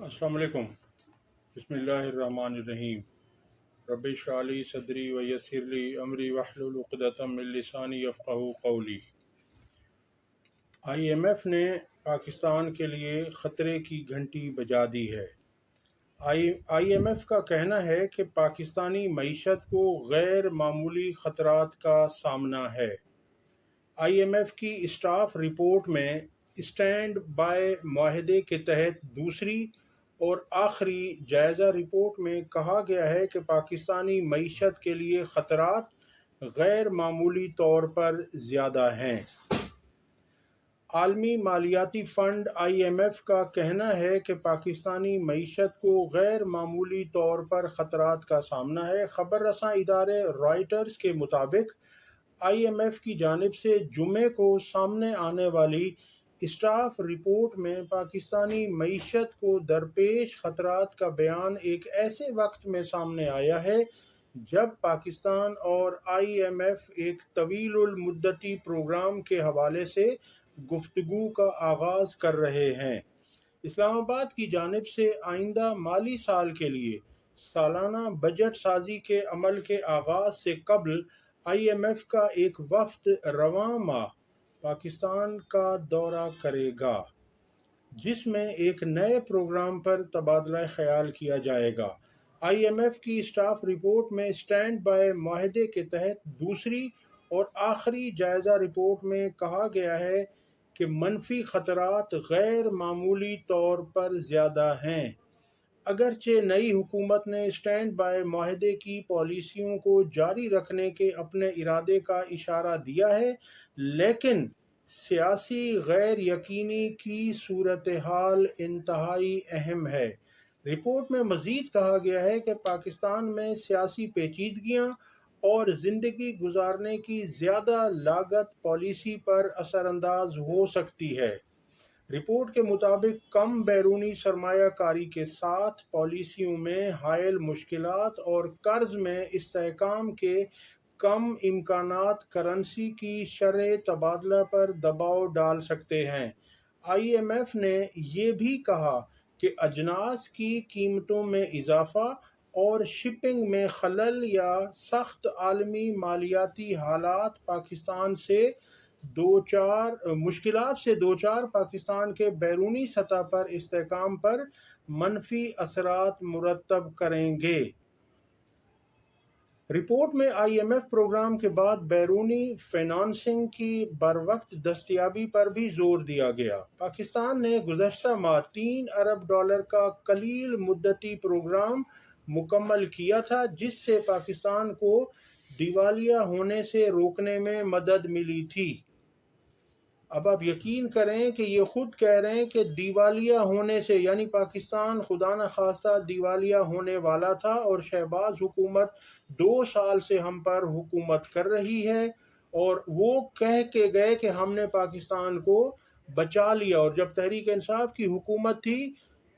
السلام علیکم۔ بسم اللہ الرحمن الرحیم۔ رب اشرح لی صدری ویسر لی امری واحلل عقدۃ من لسانی یفقہوا قولی۔ آئی ایم ایف نے پاکستان کے لیے خطرے کی گھنٹی بجا دی ہے۔ آئی ایم ایف کا کہنا ہے کہ پاکستانی معیشت کو غیر معمولی خطرات کا سامنا ہے۔ آئی ایم ایف کی اسٹاف رپورٹ میں اسٹینڈ بائی معاہدے کے تحت دوسری اور آخری جائزہ رپورٹ میں کہا گیا ہے کہ پاکستانی معیشت کے لیے خطرات غیر معمولی طور پر زیادہ ہیں۔ عالمی مالیاتی فنڈ آئی ایم ایف کا کہنا ہے کہ پاکستانی معیشت کو غیر معمولی طور پر خطرات کا سامنا ہے۔ خبر رساں ادارے رائٹرز کے مطابق آئی ایم ایف کی جانب سے جمعے کو سامنے آنے والی اسٹاف رپورٹ میں پاکستانی معیشت کو درپیش خطرات کا بیان ایک ایسے وقت میں سامنے آیا ہے جب پاکستان اور آئی ایم ایف ایک طویل المدتی پروگرام کے حوالے سے گفتگو کا آغاز کر رہے ہیں۔ اسلام آباد کی جانب سے آئندہ مالی سال کے لیے سالانہ بجٹ سازی کے عمل کے آغاز سے قبل آئی ایم ایف کا ایک وفد رواں ماہ پاکستان کا دورہ کرے گا، جس میں ایک نئے پروگرام پر تبادلہ خیال کیا جائے گا۔ آئی ایم ایف کی اسٹاف رپورٹ میں اسٹینڈ بائی معاہدے کے تحت دوسری اور آخری جائزہ رپورٹ میں کہا گیا ہے کہ منفی خطرات غیر معمولی طور پر زیادہ ہیں۔ اگرچہ نئی حکومت نے اسٹینڈ بائی معاہدے کی پالیسیوں کو جاری رکھنے کے اپنے ارادے کا اشارہ دیا ہے، لیکن سیاسی غیر یقینی کی صورتحال انتہائی اہم ہے۔ رپورٹ میں مزید کہا گیا ہے کہ پاکستان میں سیاسی پیچیدگیاں اور زندگی گزارنے کی زیادہ لاگت پالیسی پر اثر انداز ہو سکتی ہے۔ رپورٹ کے مطابق کم بیرونی سرمایہ کاری کے ساتھ پالیسیوں میں حائل مشکلات اور قرض میں استحکام کے کم امکانات کرنسی کی شرح تبادلہ پر دباؤ ڈال سکتے ہیں۔ آئی ایم ایف نے یہ بھی کہا کہ اجناس کی قیمتوں میں اضافہ اور شپنگ میں خلل یا سخت عالمی مالیاتی حالات مشکلات سے دوچار پاکستان کے بیرونی سطح پر استحکام پر منفی اثرات مرتب کریں گے۔ رپورٹ میں آئی ایم ایف پروگرام کے بعد بیرونی فنانسنگ کی بروقت دستیابی پر بھی زور دیا گیا۔ پاکستان نے گزشتہ ماہ $3 ارب کا قلیل مدتی پروگرام مکمل کیا تھا، جس سے پاکستان کو دیوالیہ ہونے سے روکنے میں مدد ملی تھی۔ اب آپ یقین کریں کہ یہ خود کہہ رہے ہیں کہ دیوالیہ ہونے سے، یعنی پاکستان خدا نخواستہ دیوالیہ ہونے والا تھا، اور شہباز حکومت 2 سال سے ہم پر حکومت کر رہی ہے، اور وہ کہہ کے گئے کہ ہم نے پاکستان کو بچا لیا، اور جب تحریک انصاف کی حکومت تھی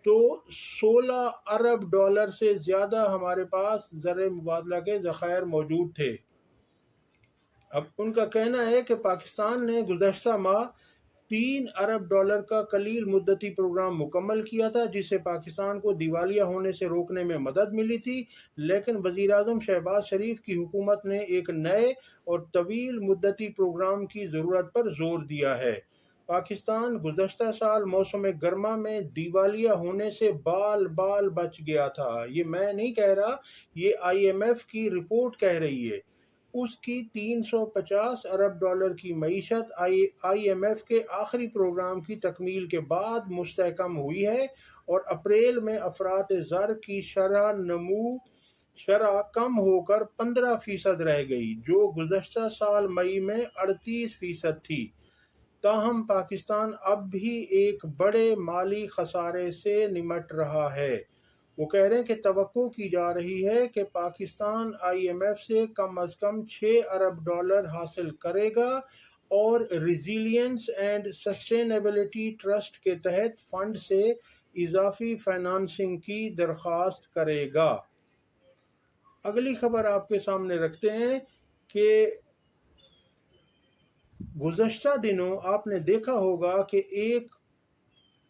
تو $16 ارب سے زیادہ ہمارے پاس زر مبادلہ کے ذخائر موجود تھے۔ اب ان کا کہنا ہے کہ پاکستان نے گزشتہ ماہ $3 ارب کا قلیل مدتی پروگرام مکمل کیا تھا، جس سے پاکستان کو دیوالیہ ہونے سے روکنے میں مدد ملی تھی، لیکن وزیراعظم شہباز شریف کی حکومت نے ایک نئے اور طویل مدتی پروگرام کی ضرورت پر زور دیا ہے۔ پاکستان گزشتہ سال موسم گرما میں دیوالیہ ہونے سے بال بچ گیا تھا۔ یہ میں نہیں کہہ رہا، یہ آئی ایم ایف کی رپورٹ کہہ رہی ہے۔ اس کی $350 ارب کی معیشت آئی ایم ایف کے آخری پروگرام کی تکمیل کے بعد مستحکم ہوئی ہے، اور اپریل میں افراط زر کی شرح کم ہو کر 15% رہ گئی، جو گزشتہ سال مئی میں 38% تھی۔ تاہم پاکستان اب بھی ایک بڑے مالی خسارے سے نمٹ رہا ہے۔ وہ کہہ رہے ہیں کہ توقع کی جا رہی ہے کہ پاکستان آئی ایم ایف سے کم از کم $6 ارب حاصل کرے گا اور ریزیلینس اینڈ سسٹینیبلٹی ٹرسٹ کے تحت فنڈ سے اضافی فنانسنگ کی درخواست کرے گا۔ اگلی خبر آپ کے سامنے رکھتے ہیں کہ گزشتہ دنوں آپ نے دیکھا ہوگا کہ ایک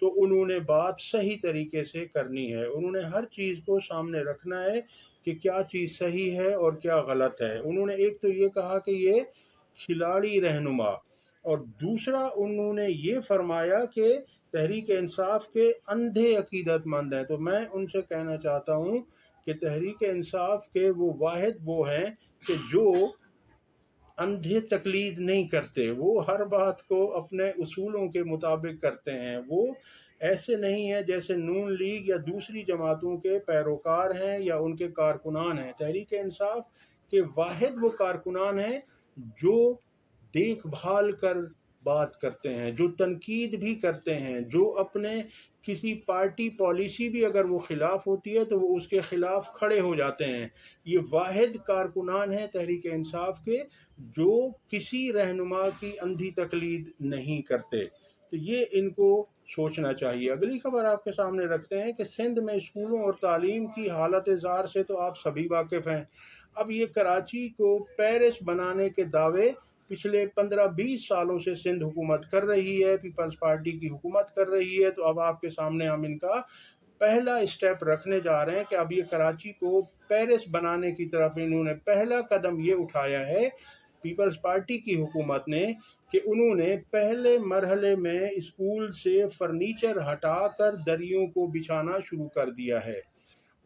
تو انہوں نے بات صحیح طریقے سے کرنی ہے، انہوں نے ہر چیز کو سامنے رکھنا ہے کہ کیا چیز صحیح ہے اور کیا غلط ہے۔ انہوں نے ایک تو یہ کہا کہ یہ کھلاڑی رہنما، اور دوسرا انہوں نے یہ فرمایا کہ تحریک انصاف کے اندھے عقیدت مند ہیں۔ تو میں ان سے کہنا چاہتا ہوں کہ تحریک انصاف کے وہ واحد وہ ہیں کہ جو اندھے تقلید نہیں کرتے، وہ ہر بات کو اپنے اصولوں کے مطابق کرتے ہیں، وہ ایسے نہیں ہیں جیسے نون لیگ یا دوسری جماعتوں کے پیروکار ہیں یا ان کے کارکنان ہیں۔ تحریک انصاف کے واحد وہ کارکنان ہیں جو دیکھ بھال کر بات کرتے ہیں، جو تنقید بھی کرتے ہیں، جو اپنے کسی پارٹی پالیسی بھی اگر وہ خلاف ہوتی ہے تو وہ اس کے خلاف کھڑے ہو جاتے ہیں۔ یہ واحد کارکنان ہیں تحریک انصاف کے جو کسی رہنما کی اندھی تقلید نہیں کرتے۔ تو یہ ان کو سوچنا چاہیے۔ اگلی خبر آپ کے سامنے رکھتے ہیں کہ سندھ میں اسکولوں اور تعلیم کی حالت زار سے تو آپ سبھی واقف ہیں۔ اب یہ کراچی کو پیرس بنانے کے دعوے پچھلے 15-20 سالوں سے سندھ حکومت کر رہی ہے، پیپلز پارٹی کی حکومت کر رہی ہے۔ تو اب آپ کے سامنے ہم ان کا پہلا اسٹیپ رکھنے جا رہے ہیں کہ اب یہ کراچی کو پیرس بنانے کی طرف انہوں نے پہلا قدم یہ اٹھایا ہے پیپلز پارٹی کی حکومت نے کہ انہوں نے پہلے مرحلے میں اسکول سے فرنیچر ہٹا کر دریوں کو بچھانا شروع کر دیا ہے،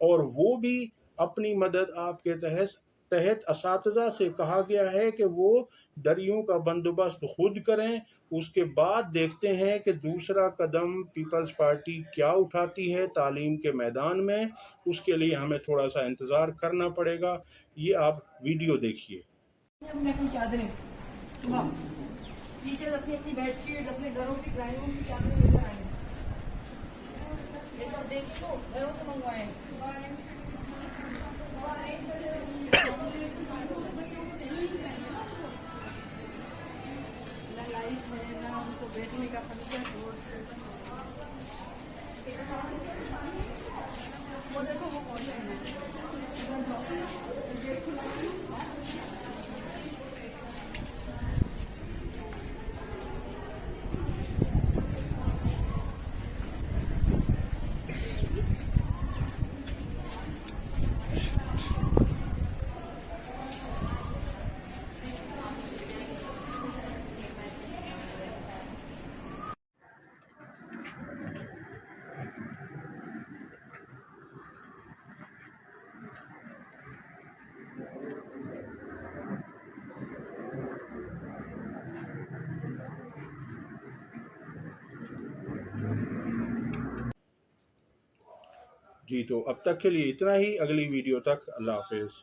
اور وہ بھی اپنی مدد آپ کے تحت اساتذہ سے کہا گیا ہے کہ وہ دریوں کا بندوبست خود کریں۔ اس کے بعد دیکھتے ہیں کہ دوسرا قدم پیپلز پارٹی کیا اٹھاتی ہے تعلیم کے میدان میں، اس کے لیے ہمیں تھوڑا سا انتظار کرنا پڑے گا۔ یہ آپ ویڈیو دیکھیے۔ ٹیچر اپنی بیڈ شیٹ اپنے گھروں کی ڈرائنگوں کی چادریں لے کر آئے، یہ سب دیکھیں تو گھروں سے منگوائے۔ نہ لائٹ ہے نہ ان کو بیٹھنے کا خرچہ وہ دیکھو وہ کون ہے۔ جی تو اب تک کے لیے اتنا ہی، اگلی ویڈیو تک اللہ حافظ۔